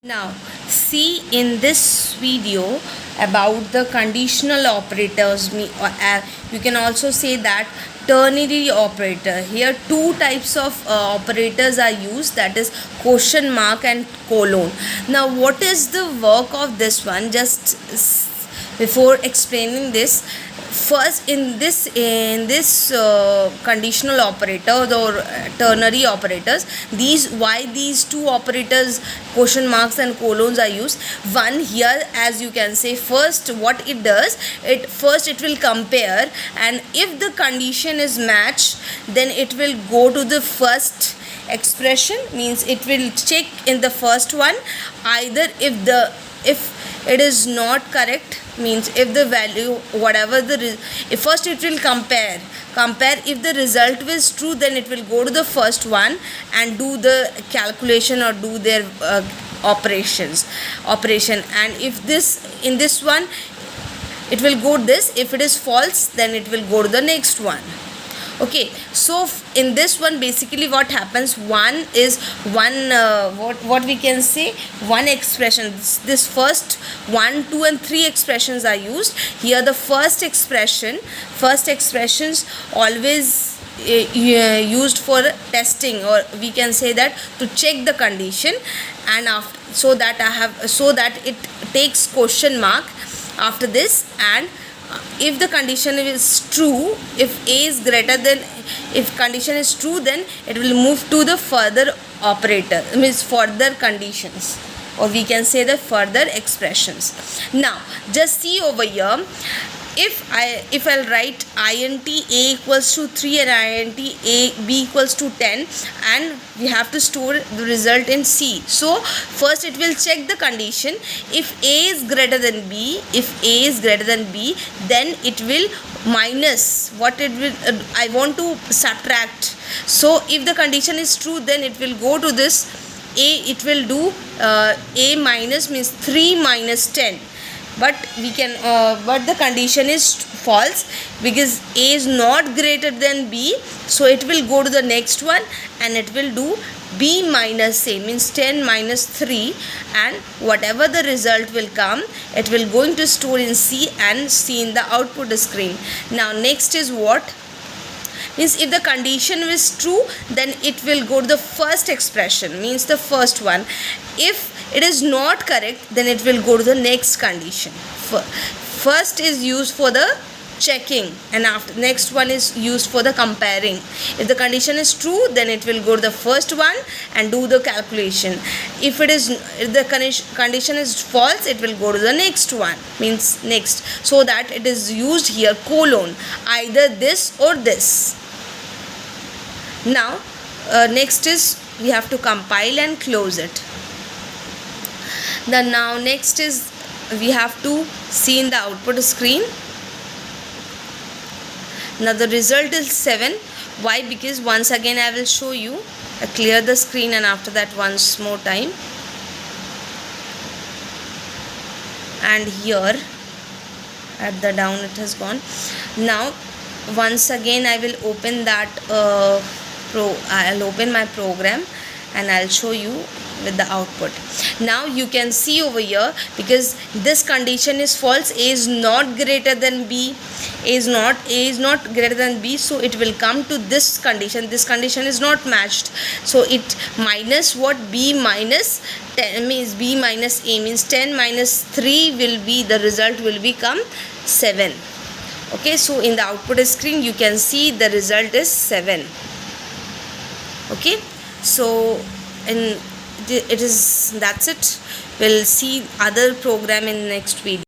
Now, see in this video about the conditional operators. You can also say that ternary operator. Here, two types of operators are used, that is question mark and colon. Now, what is the work of this one? Just before explaining this, first in this conditional operators or ternary operators, these two operators, question marks and colons, are used. One here, as you can say, first what it does, it will compare, and if the condition is matched, then it will go to the first expression, means it will check in the first one. Either if it is not correct, means if the value whatever if first it will compare, if the result is true, then it will go to the first one and do the calculation or do their operation. And if in this one it will go this, if it is false, then it will go to the next one. Okay, so in this one, basically what happens, what we can say, one expression. This first 1, 2 and 3 expressions are used here. The first expressions always used for testing, or we can say that to check the condition, and after, so that it takes question mark after this, and if the condition is true, if condition is true, then it will move to the further operator, means further conditions, or we can say the further expressions. Now just see over here, if I'll write int a equals to 3 and int a b equals to 10, and we have to store the result in C. So first it will check the condition. If a is greater than b, then it will minus what it will I want to subtract. So if the condition is true, then it will go to this a, it will do a minus, means 3 minus 10. But the condition is false, because a is not greater than b, so it will go to the next one and it will do b minus a, means 10 minus 3, and whatever the result will come, it will going to store in C and see in the output screen. Now next is what? Means if the condition is true, then it will go to the first expression, means the first one. If it is not correct, then it will go to the next condition. First is used for the checking, and after next one is used for the comparing. If the condition is true, then it will go to the first one and do the calculation. If the condition is false, it will go to the next one, means next. So that it is used here colon, either this or this. Now next is we have to compile and close it. Now next is we have to see in the output screen. Now the result is 7. Why? Because once again I will show you. I clear the screen, and after that once more time. And here at the down it has gone. Now once again I will open that I'll open my program and I'll show you with the output. Now you can see over here, because this condition is false, a is not greater than b, a is not greater than b, so it will come to this condition. This condition is not matched, so it minus what? B minus 10, means b minus a, means 10 minus 3 will be the result, will become 7. Okay, so in the output screen you can see the result is 7. Okay, so that's it. We'll see other program in next video.